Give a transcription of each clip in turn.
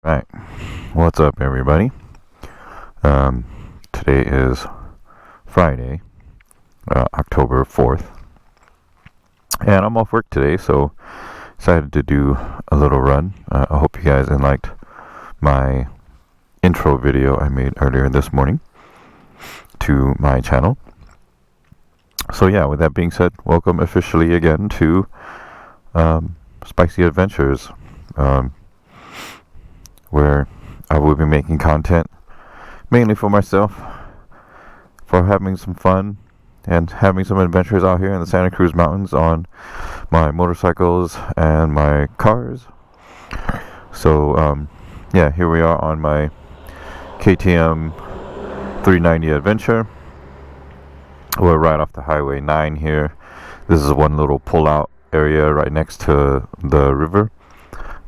Right, what's up, everybody? Today is Friday, October 4th, and I'm off work today, so decided to do a little run. I hope you guys liked my intro video I made earlier this morning to my channel. So yeah, with that being said, welcome officially again to Spicy Adventures, where I will be making content mainly for myself, for having some fun and having some adventures out here in the Santa Cruz mountains on my motorcycles and my cars. So yeah, here we are on my KTM 390 adventure. We're right off the Highway 9 here. This is one little pull-out area right next to the river.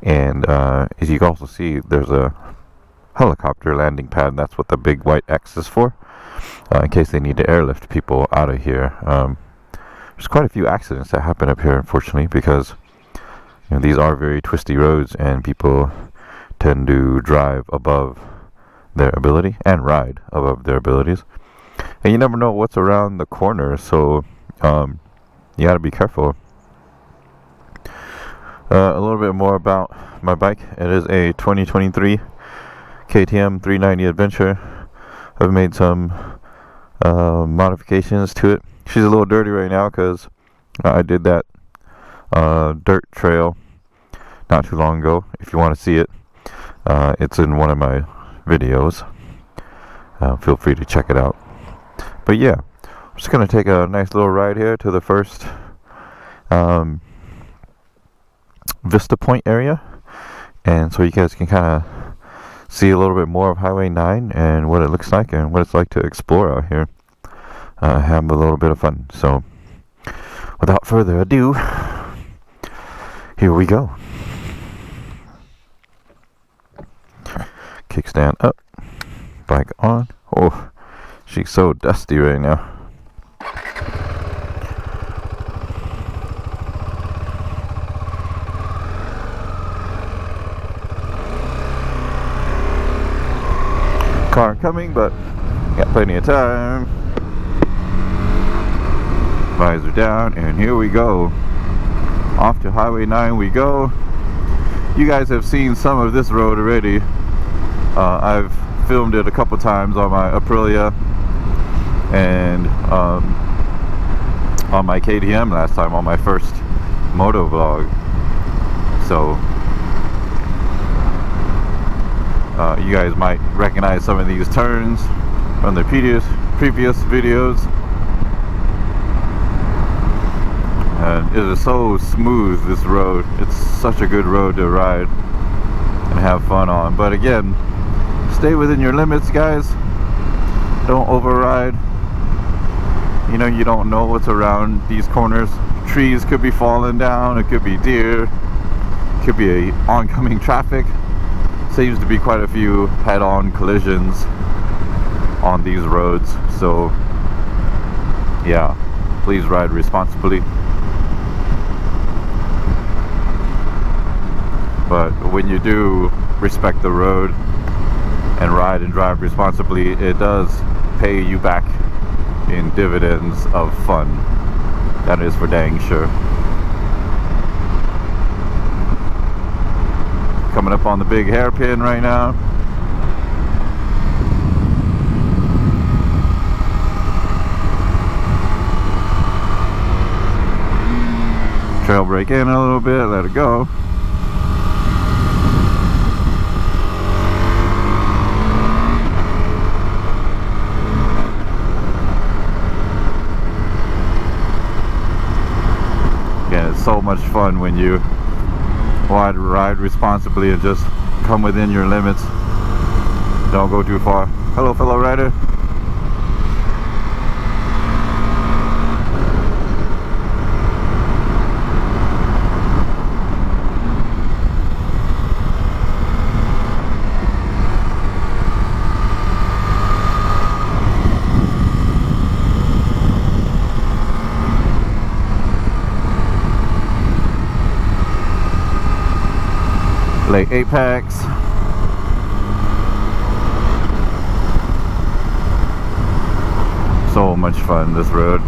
And as you can also see, there's a helicopter landing pad. That's what the big white X is for, in case they need to airlift people out of here. There's quite a few accidents that happen up here, unfortunately, because these are very twisty roads and people tend to drive above their ability and ride above their abilities. And you never know what's around the corner, so you gotta be careful. A little bit more about my bike. It is a 2023 KTM 390 Adventure. I've made some modifications to it. She's a little dirty right now because I did that dirt trail not too long ago. If you want to see it, it's in one of my videos. Feel free to check it out. But yeah, I'm just going to take a nice little ride here to the first Vista Point area, and so you guys can kind of see a little bit more of Highway 9 and what it looks like and what it's like to explore out here. Have a little bit of fun. So without further ado, here we go. Kickstand up, bike on. Oh, she's so dusty right now. Car coming, but got plenty of time. Visor down, and here we go. Off to Highway 9 we go. You guys have seen some of this road already. I've filmed it a couple times on my Aprilia and on my KTM last time, on my first moto vlog. So you guys might recognize some of these turns from the previous videos. And it is so smooth, this road. It's such a good road to ride and have fun on. But again, stay within your limits, guys. Don't override. You don't know what's around these corners. Trees could be falling down, it could be deer, it could be oncoming traffic. Seems to be quite a few head-on collisions on these roads, so yeah, please ride responsibly. But when you do respect the road and ride and drive responsibly, it does pay you back in dividends of fun. That is for dang sure. Coming up on the big hairpin right now. Trail brake in a little bit, let it go. Again, it's so much fun when you ride responsibly and just come within your limits. Don't go too far. Hello, fellow rider. Lake Apex. So much fun, this road.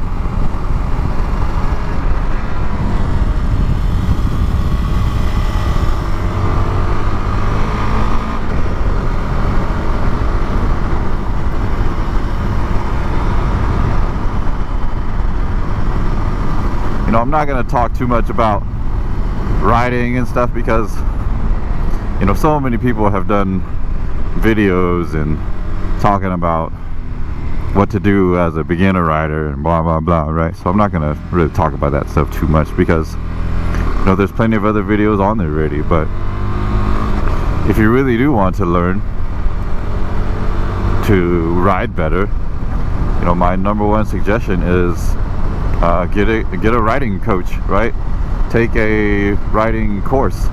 You know, I'm not going to talk too much about riding and stuff because, you know, so many people have done videos and talking about what to do as a beginner rider and blah blah blah, right? So I'm not going to really talk about that stuff too much because, you know, there's plenty of other videos on there already. But if you really do want to learn to ride better, you know, my number one suggestion is get a riding coach, right? Take a riding course,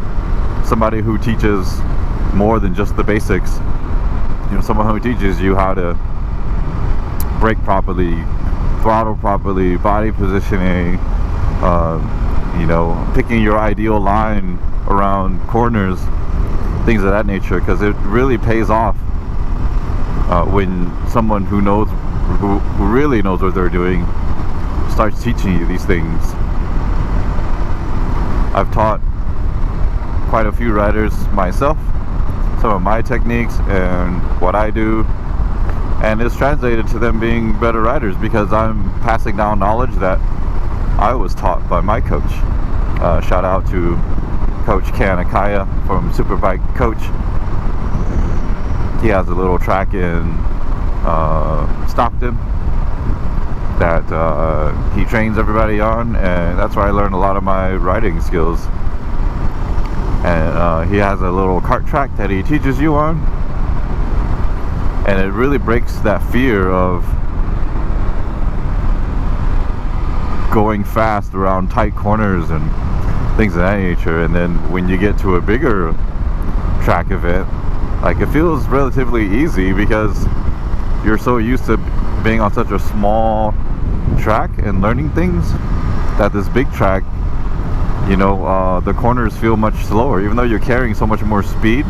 somebody who teaches more than just the basics. You know, someone who teaches you how to brake properly, throttle properly, body positioning, you know, picking your ideal line around corners, things of that nature, because it really pays off when someone who knows, who really knows what they're doing, starts teaching you these things. I've taught quite a few riders myself some of my techniques and what I do, and it's translated to them being better riders because I'm passing down knowledge that I was taught by my coach. Shout out to Coach Kanakaya from Superbike Coach. He has a little track in Stockton that he trains everybody on, and that's where I learned a lot of my riding skills. And he has a little kart track that he teaches you on, and it really breaks that fear of going fast around tight corners and things of that nature. And then when you get to a bigger track event, like, it feels relatively easy because you're so used to being on such a small track and learning things that this big track, you know, the corners feel much slower, even though you're carrying so much more speed.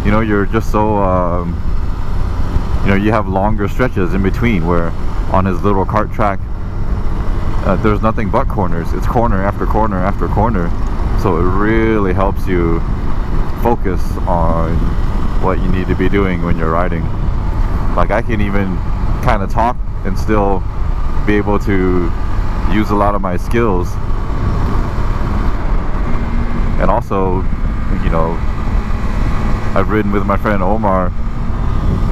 You know, you're just so you know, you have longer stretches in between, where on his little kart track there's nothing but corners. It's corner after corner after corner, so it really helps you focus on what you need to be doing when you're riding. Like, I can even kind of talk and still be able to use a lot of my skills. And also, you know, I've ridden with my friend Omar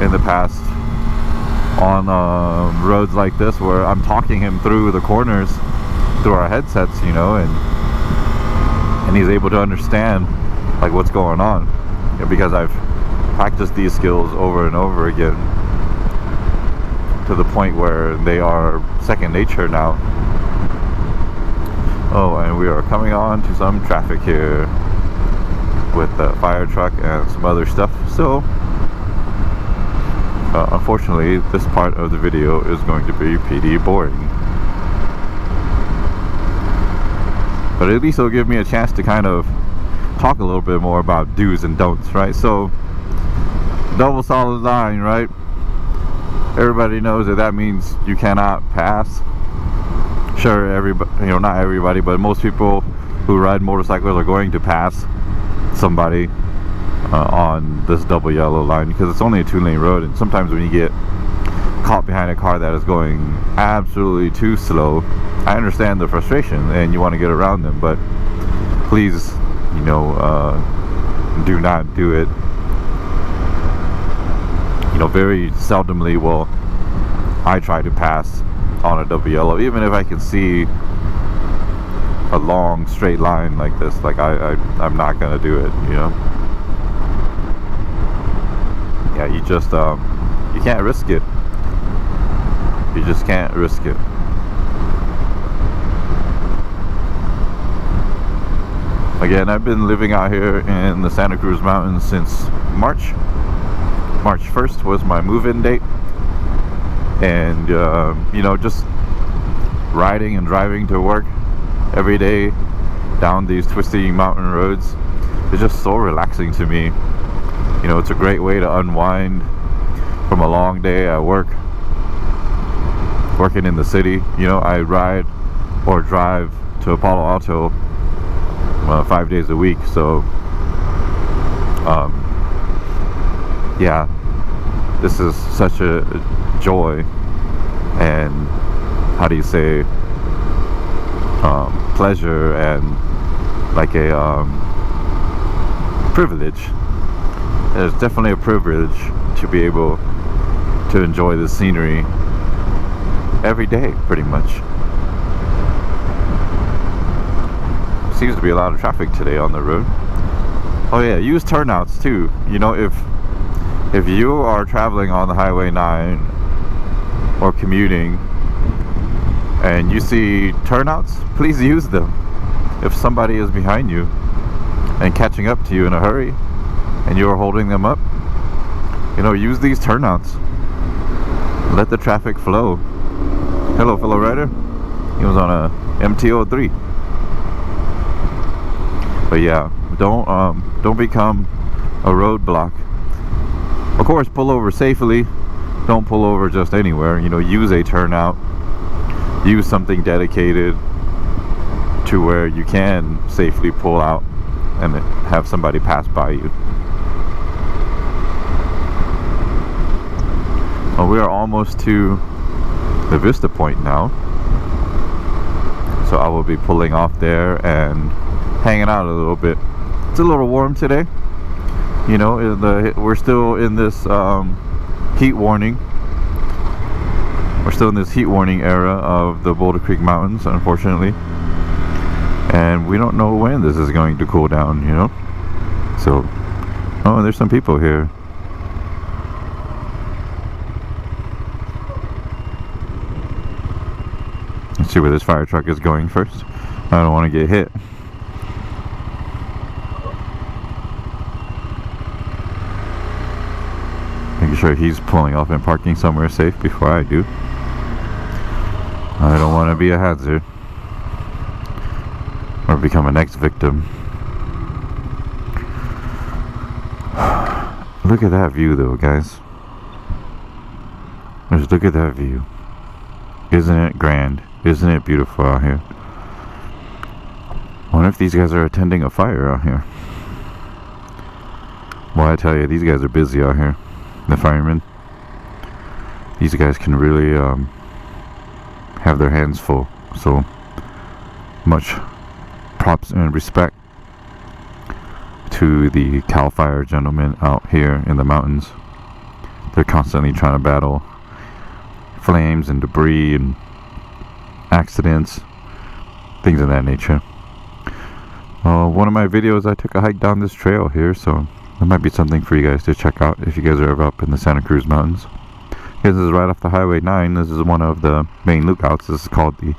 in the past on roads like this where I'm talking him through the corners through our headsets, you know, and he's able to understand like what's going on, you know, because I've practiced these skills over and over again to the point where they are second nature now. Oh, and we are coming on to some traffic here with the fire truck and some other stuff. So unfortunately, this part of the video is going to be pretty boring, but at least it'll give me a chance to kind of talk a little bit more about do's and don'ts, right? So, double solid line, right? Everybody knows that means you cannot pass. Sure, everybody, you know, not everybody, but most people who ride motorcycles are going to pass somebody on this double yellow line, because it's only a 2-lane road, and sometimes when you get caught behind a car that is going absolutely too slow, I understand the frustration and you want to get around them, but please, you know, do not do it. You know, very seldomly will I try to pass on a double yellow, even if I can see a long straight line like this. Like, I'm not gonna do it, you know. Yeah, you just you can't risk it. You just can't risk it. Again, I've been living out here in the Santa Cruz Mountains since March 1st was my move-in date, and you know, just riding and driving to work every day down these twisty mountain roads is just so relaxing to me. You know, it's a great way to unwind from a long day at work. working in the city. You know, I ride or drive to Palo Alto 5 days a week. So, yeah, this is such a joy and, how do you say, pleasure and like a privilege. It's definitely a privilege to be able to enjoy the scenery every day, pretty much. Seems to be a lot of traffic today on the road. Oh yeah, use turnouts too. You know, if you are traveling on the Highway 9 or commuting and you see turnouts, please use them. If somebody is behind you and catching up to you in a hurry and you are holding them up, you know, use these turnouts. Let the traffic flow. Hello, fellow rider. He was on a MT-03. But yeah, don't become a roadblock. Of course, pull over safely. Don't pull over just anywhere. You know, use a turnout. Use something dedicated to where you can safely pull out and have somebody pass by you. Well, we are almost to the Vista point now, so I will be pulling off there and hanging out a little bit. It's a little warm today, you know. We're still in this heat warning. We're still in this heat warning era of the Boulder Creek Mountains, unfortunately, and we don't know when this is going to cool down, you know. So, oh, there's some people here. Let's see where this fire truck is going first. I don't want to get hit. Making sure he's pulling off and parking somewhere safe before I do. I don't want to be a hazard or become a next victim. Look at that view though, guys. Just look at that view. Isn't it grand? Isn't it beautiful out here? I wonder if these guys are attending a fire out here. Well, I tell you, these guys are busy out here. The firemen. These guys can really have their hands full. So much props and respect to the CAL FIRE gentlemen out here in the mountains. They're constantly trying to battle flames and debris and accidents, things of that nature. One of my videos, I took a hike down this trail here, so there might be something for you guys to check out if you guys are ever up in the Santa Cruz Mountains. This is right off the Highway 9. This is one of the main lookouts. This is called the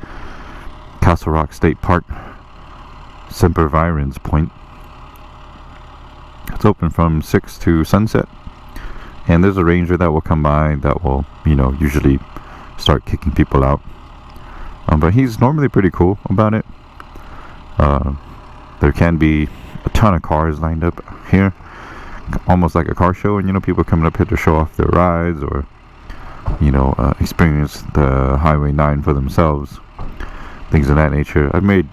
Castle Rock State Park Sempervirens Point. It's open from 6 to sunset, and there's a ranger that will come by that will, you know, usually start kicking people out. But he's normally pretty cool about it. There can be a ton of cars lined up here, almost like a car show, and you know, people coming up here to show off their rides or, you know, experience the Highway 9 for themselves, things of that nature. I've made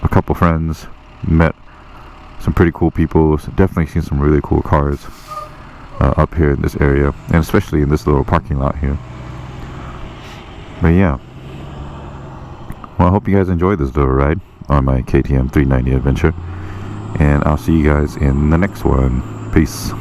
a couple friends, met some pretty cool people, definitely seen some really cool cars up here in this area, and especially in this little parking lot here. But yeah, well, I hope you guys enjoyed this little ride on my KTM 390 adventure, and I'll see you guys in the next one. Peace.